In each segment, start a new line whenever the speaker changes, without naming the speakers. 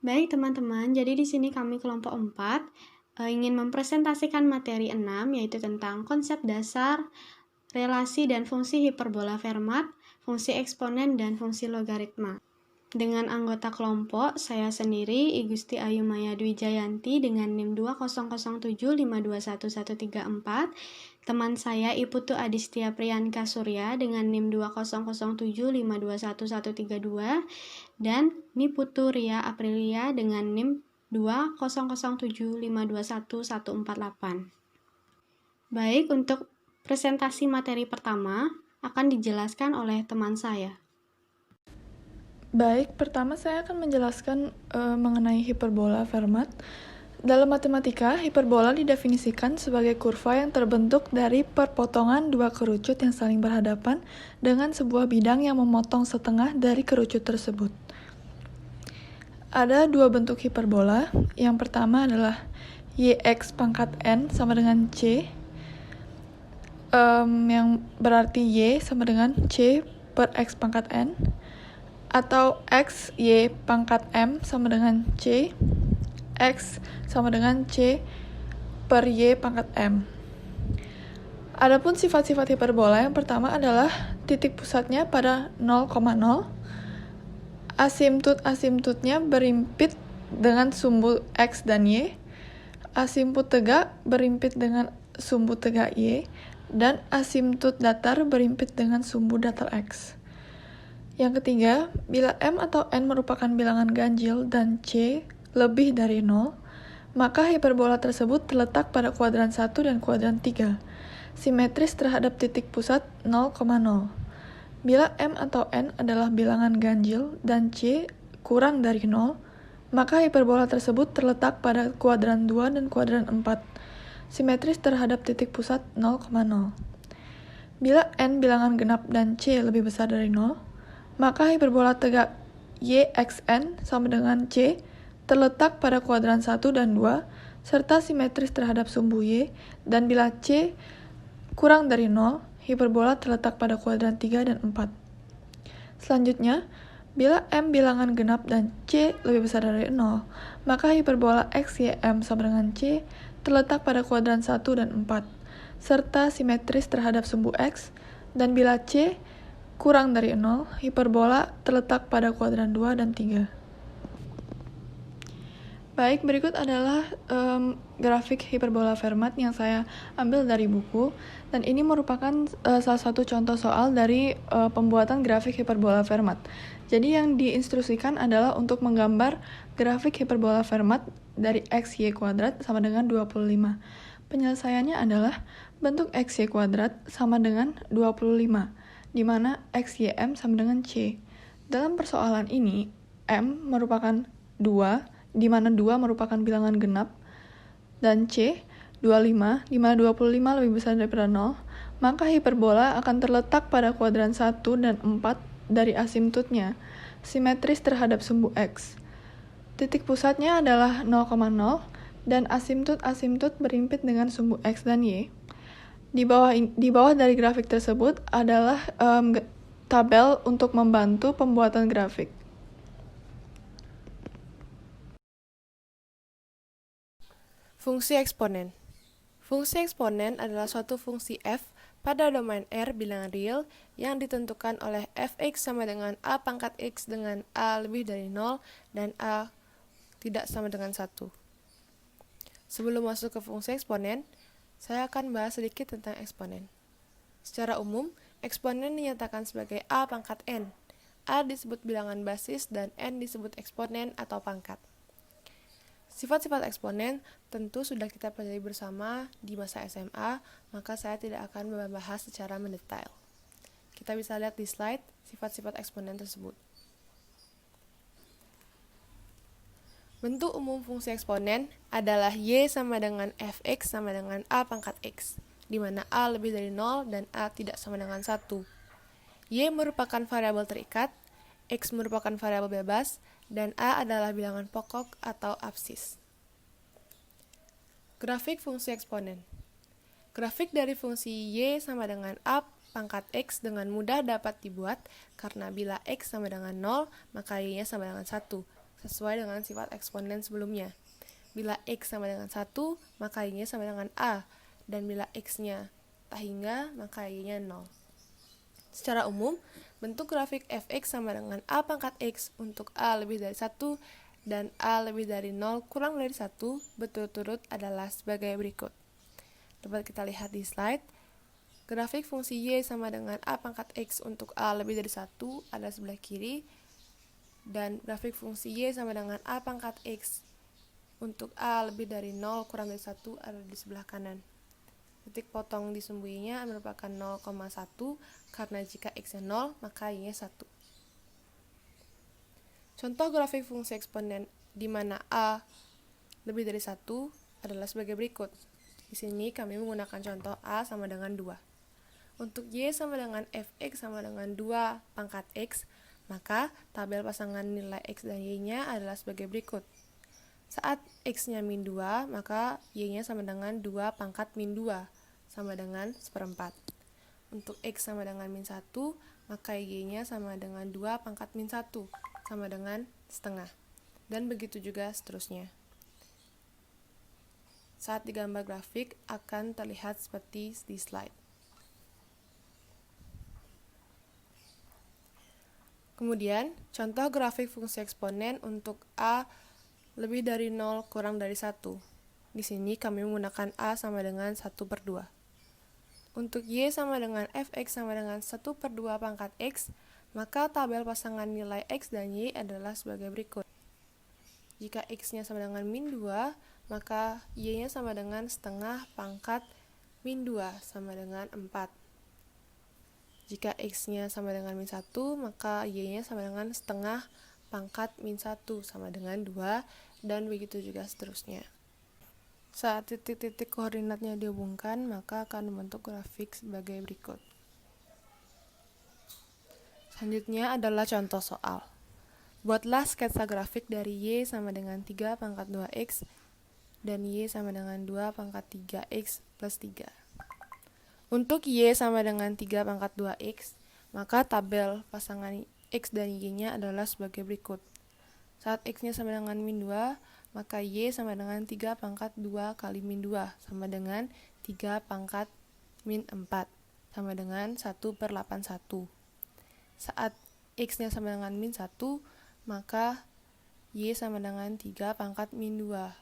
Baik teman-teman, jadi di sini kami kelompok 4 ingin mempresentasikan materi 6 yaitu tentang konsep dasar, relasi dan fungsi hiperbola Fermat, fungsi eksponen dan fungsi logaritma. Dengan anggota kelompok, saya sendiri Igusti Ayu Maya Dwi Jayanti dengan NIM 20075211134, teman saya Iputu Adistia Priyanka Surya dengan NIM 20075211132, dan Niputu Ria Aprilia dengan NIM 20075211148. Baik, untuk presentasi materi pertama akan dijelaskan oleh teman saya.
Baik, pertama saya akan menjelaskan mengenai hiperbola Fermat. Dalam matematika, hiperbola didefinisikan sebagai kurva yang terbentuk dari perpotongan dua kerucut yang saling berhadapan dengan sebuah bidang yang memotong setengah dari kerucut tersebut. Ada dua bentuk hiperbola. Yang pertama adalah YX pangkat N sama dengan C, yang berarti Y sama dengan C per X pangkat N, atau X, Y pangkat M sama dengan C, X sama dengan C per Y pangkat M. Adapun sifat-sifat hiperbola yang pertama adalah titik pusatnya pada 0,0, asimptut-asimptutnya berimpit dengan sumbu X dan Y, asimput tegak berimpit dengan sumbu tegak Y, dan asimptut datar berimpit dengan sumbu datar X. Yang ketiga, bila M atau N merupakan bilangan ganjil dan C lebih dari 0, maka hiperbola tersebut terletak pada kuadran 1 dan kuadran 3, simetris terhadap titik pusat 0,0. Bila M atau N adalah bilangan ganjil dan C kurang dari 0, maka hiperbola tersebut terletak pada kuadran 2 dan kuadran 4, simetris terhadap titik pusat 0,0. Bila N bilangan genap dan C lebih besar dari 0, maka hiperbola tegak YXN sama dengan C terletak pada kuadran 1 dan 2 serta simetris terhadap sumbu Y, dan bila C kurang dari 0, hiperbola terletak pada kuadran 3 dan 4. Selanjutnya, bila M bilangan genap dan C lebih besar dari 0, maka hiperbola XYM sama dengan C terletak pada kuadran 1 dan 4 serta simetris terhadap sumbu X, dan bila C kurang dari 0, hiperbola terletak pada kuadran 2 dan 3. Baik, berikut adalah grafik hiperbola Fermat yang saya ambil dari buku, dan ini merupakan salah satu contoh soal dari pembuatan grafik hiperbola Fermat. Jadi yang diinstruksikan adalah untuk menggambar grafik hiperbola Fermat dari X, Y kuadrat sama dengan 25. Penyelesaiannya adalah bentuk X, Y kuadrat sama dengan 25, di mana X, Y, M sama dengan C. Dalam persoalan ini, M merupakan 2, di mana 2 merupakan bilangan genap, dan C, 25, di mana 25 lebih besar daripada 0, maka hiperbola akan terletak pada kuadran 1 dan 4 dari asimptutnya, simetris terhadap sumbu X. Titik pusatnya adalah 0,0, dan asimptut-asimptut berimpit dengan sumbu X dan Y. Di bawah dari grafik tersebut adalah tabel untuk membantu pembuatan grafik.
Fungsi eksponen. Fungsi eksponen adalah suatu fungsi f pada domain R bilangan real yang ditentukan oleh fx sama dengan a pangkat x dengan a lebih dari 0 dan a tidak sama dengan 1. Sebelum masuk ke fungsi eksponen, saya akan bahas sedikit tentang eksponen. Secara umum, eksponen dinyatakan sebagai a pangkat n. A disebut bilangan basis dan n disebut eksponen atau pangkat. Sifat-sifat eksponen tentu sudah kita pelajari bersama di masa SMA, maka saya tidak akan membahas secara mendetail. Kita bisa lihat di slide sifat-sifat eksponen tersebut. Bentuk umum fungsi eksponen adalah y sama dengan fx sama dengan a pangkat x, di mana a lebih dari 0 dan a tidak sama dengan 1. Y merupakan variabel terikat, x merupakan variabel bebas, dan a adalah bilangan pokok atau absis. Grafik fungsi eksponen. Grafik dari fungsi y sama dengan a pangkat x dengan mudah dapat dibuat karena bila x sama dengan 0, maka y-nya sama dengan 1. sesuai dengan sifat eksponen sebelumnya. Bila X sama dengan 1, maka Y-nya sama dengan A, dan bila X-nya tak hingga, maka Y-nya 0. Secara umum, bentuk grafik fx sama dengan A pangkat X untuk A lebih dari 1 dan A lebih dari 0 kurang dari 1 berturut-turut adalah sebagai berikut. Dapat kita lihat di slide. Grafik fungsi Y sama dengan A pangkat X untuk A lebih dari 1 ada sebelah kiri, dan grafik fungsi Y sama dengan A pangkat X untuk A lebih dari 0 kurang dari 1 ada di sebelah kanan. Titik potong disembunyinya merupakan 0,1 karena jika X-nya 0 maka Y-nya 1. Contoh grafik fungsi eksponen di mana A lebih dari 1 adalah sebagai berikut. Di sini kami menggunakan contoh A sama dengan 2. Untuk Y sama dengan fx sama dengan 2 pangkat X, maka tabel pasangan nilai X dan Y-nya adalah sebagai berikut. Saat X-nya min 2, maka Y-nya sama dengan 2 pangkat min 2, sama dengan 1/4. Untuk X sama dengan min 1, maka Y-nya sama dengan 2 pangkat min 1, sama dengan setengah. Dan begitu juga seterusnya. Saat digambar grafik akan terlihat seperti di slide. Kemudian, contoh grafik fungsi eksponen untuk A lebih dari 0 kurang dari 1. Di sini kami menggunakan A sama dengan 1/2. Untuk Y sama dengan fx sama dengan 1/2 pangkat X, maka tabel pasangan nilai X dan Y adalah sebagai berikut. Jika X-nya sama dengan min 2, maka Y-nya sama dengan setengah pangkat min 2 sama dengan 4. Jika X-nya sama dengan min 1, maka Y-nya sama dengan setengah pangkat min 1 sama dengan 2, dan begitu juga seterusnya. Saat titik-titik koordinatnya dihubungkan, maka akan membentuk grafik sebagai berikut. Selanjutnya adalah contoh soal. Buatlah sketsa grafik dari Y sama dengan 3 pangkat 2X dan Y sama dengan 2 pangkat 3X plus 3. Untuk Y sama dengan 3 pangkat 2X, maka tabel pasangan X dan Y-nya adalah sebagai berikut. Saat X-nya sama dengan min 2, maka Y sama dengan 3 pangkat 2 kali min 2, sama dengan 3 pangkat min 4, sama dengan 1/81. Saat X-nya sama dengan min 1, maka Y sama dengan 3 pangkat min 2,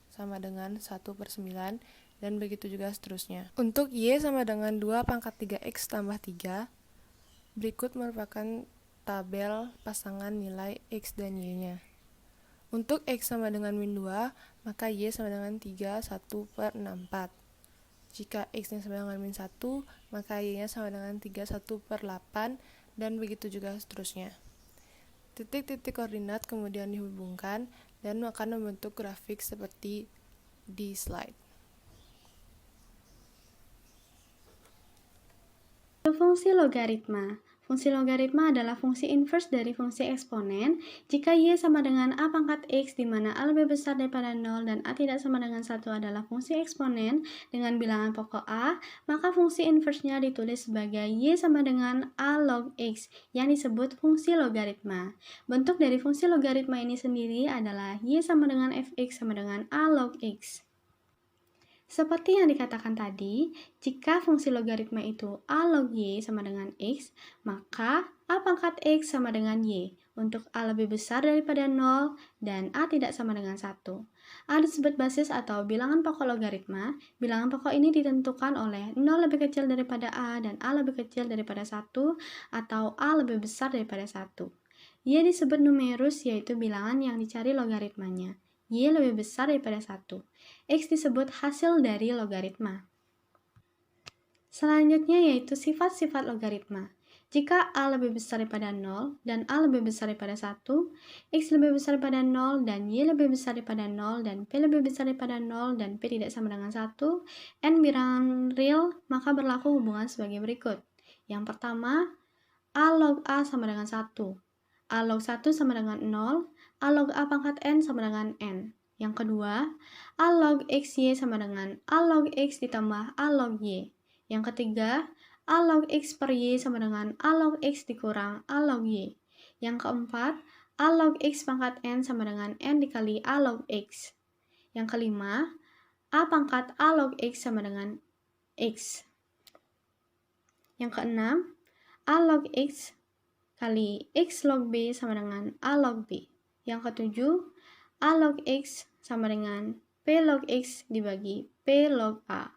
sama dengan 1/9, dan begitu juga seterusnya. Untuk Y sama dengan 2 pangkat 3X tambah 3, berikut merupakan tabel pasangan nilai X dan Y-nya. Untuk X sama dengan min 2, maka Y sama dengan 3 1/64. Jika X-nya sama dengan min 1, maka Y-nya sama dengan 3 1/8, dan begitu juga seterusnya. Titik-titik koordinat kemudian dihubungkan dan akan membentuk grafik seperti di slide.
Fungsi logaritma. Fungsi logaritma adalah fungsi inverse dari fungsi eksponen jika Y sama dengan A pangkat X di mana A lebih besar daripada 0 dan A tidak sama dengan 1 adalah fungsi eksponen dengan bilangan pokok A, maka fungsi inverse-nya ditulis sebagai Y sama dengan A log X yang disebut fungsi logaritma. Bentuk dari fungsi logaritma ini sendiri adalah Y sama dengan Fx sama dengan A log X. Seperti yang dikatakan tadi, jika fungsi logaritma itu A log Y sama dengan X, maka A pangkat X sama dengan Y untuk A lebih besar daripada 0 dan A tidak sama dengan 1. A disebut basis atau bilangan pokok logaritma. Bilangan pokok ini ditentukan oleh 0 lebih kecil daripada A dan A lebih kecil daripada 1 atau A lebih besar daripada 1. Y disebut numerus yaitu bilangan yang dicari logaritmanya. Y lebih besar daripada 1. X disebut hasil dari logaritma. Selanjutnya yaitu sifat-sifat logaritma. Jika A lebih besar daripada 0 dan A lebih besar daripada 1, X lebih besar daripada 0 dan Y lebih besar daripada 0 dan P lebih besar daripada 0 dan P tidak sama dengan 1, N bilangan real, maka berlaku hubungan sebagai berikut. Yang pertama, A log A sama dengan 1. A log 1 sama dengan 0, A log A pangkat N sama dengan N. Yang kedua, A log XY sama dengan A log X ditambah A log Y. Yang ketiga, A log X per Y sama dengan A log X dikurang A log Y. Yang keempat, A log X pangkat N sama dengan N dikali A log X. Yang kelima, A pangkat A log X sama dengan X. Yang keenam, A log X kali X log B sama dengan A log B. Yang ketujuh, A log X sama dengan P log X dibagi P log A.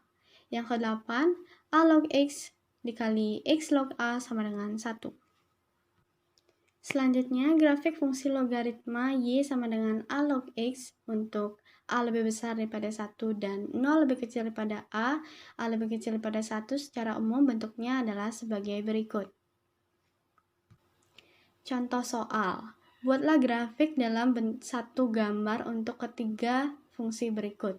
Yang kedelapan, A log X dikali X log A sama dengan 1. Selanjutnya, grafik fungsi logaritma Y sama dengan A log X untuk A lebih besar daripada 1 dan 0 lebih kecil daripada A lebih kecil daripada 1 secara umum bentuknya adalah sebagai berikut. Contoh soal, buatlah grafik dalam satu gambar untuk ketiga fungsi berikut.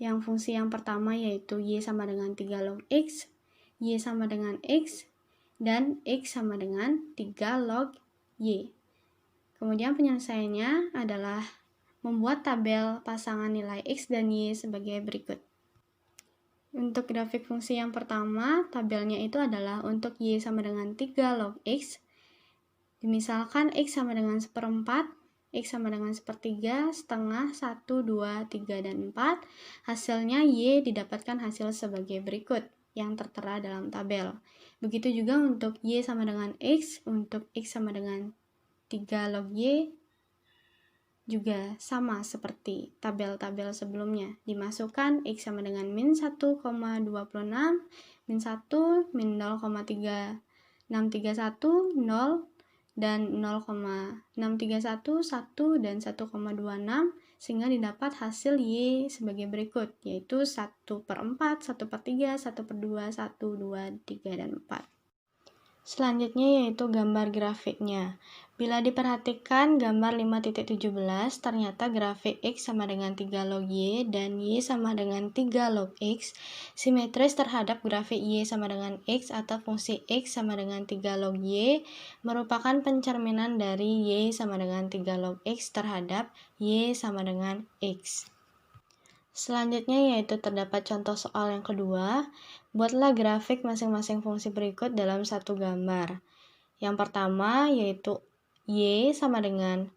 Yang fungsi yang pertama yaitu Y sama dengan 3 log X, Y sama dengan X, dan X sama dengan 3 log Y. Kemudian penyelesaiannya adalah membuat tabel pasangan nilai X dan Y sebagai berikut. Untuk grafik fungsi yang pertama, tabelnya itu adalah untuk Y sama dengan 3 log X. Misalkan X sama dengan 1/4, X sama dengan 1/3, setengah, 1, 2, 3, dan 4. Hasilnya Y didapatkan hasil sebagai berikut yang tertera dalam tabel. Begitu juga untuk Y sama dengan X, untuk X sama dengan 3 log Y juga sama seperti tabel-tabel sebelumnya. Dimasukkan X sama dengan min 1,26, min 1, min 0,3631, 0, dan 0,631, 1, dan 1,26, sehingga didapat hasil Y sebagai berikut, yaitu 1/4, 1/3, 1/2, 1, 2, 3, dan 4. Selanjutnya yaitu gambar grafiknya. Bila diperhatikan gambar 5.17, ternyata grafik X sama dengan 3 log Y dan Y sama dengan 3 log X simetris terhadap grafik Y sama dengan X atau fungsi X sama dengan 3 log Y merupakan pencerminan dari Y sama dengan 3 log X terhadap Y sama dengan X. Selanjutnya yaitu terdapat contoh soal yang kedua. Buatlah grafik masing-masing fungsi berikut dalam satu gambar. Yang pertama yaitu Y sama dengan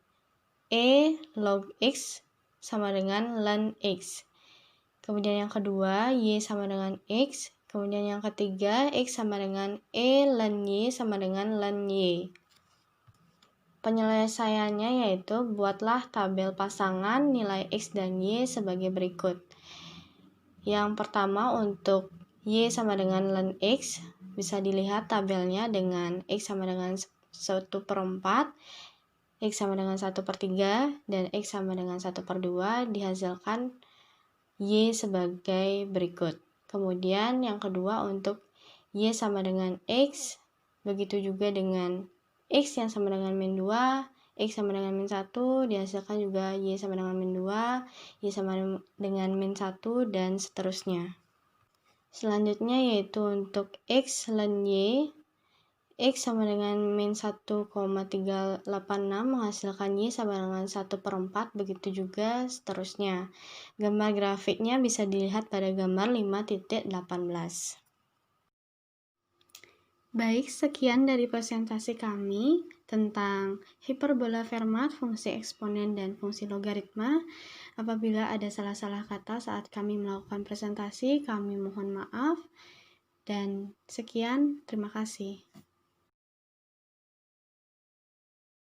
E log X sama dengan ln X. Kemudian yang kedua Y sama dengan X. Kemudian yang ketiga X sama dengan E ln Y sama dengan ln Y. Penyelesaiannya yaitu buatlah tabel pasangan nilai X dan Y sebagai berikut. Yang pertama untuk Y sama dengan ln X, bisa dilihat tabelnya dengan X sama dengan 1/4, X sama dengan 1/3, dan X sama dengan 1/2 dihasilkan Y sebagai berikut. Kemudian yang kedua untuk Y sama dengan X, begitu juga dengan X yang sama dengan min 2, X sama dengan min 1, dihasilkan juga Y sama dengan min 2, Y sama dengan min 1, dan seterusnya. Selanjutnya yaitu untuk X ln Y, X sama dengan min 1,386 menghasilkan Y sama dengan 1/4, begitu juga seterusnya. Gambar grafiknya bisa dilihat pada gambar 5.18. Baik, sekian dari presentasi kami tentang hiperbola Fermat, fungsi eksponen, dan fungsi logaritma. Apabila ada salah-salah kata saat kami melakukan presentasi, kami mohon maaf. Dan sekian, terima kasih.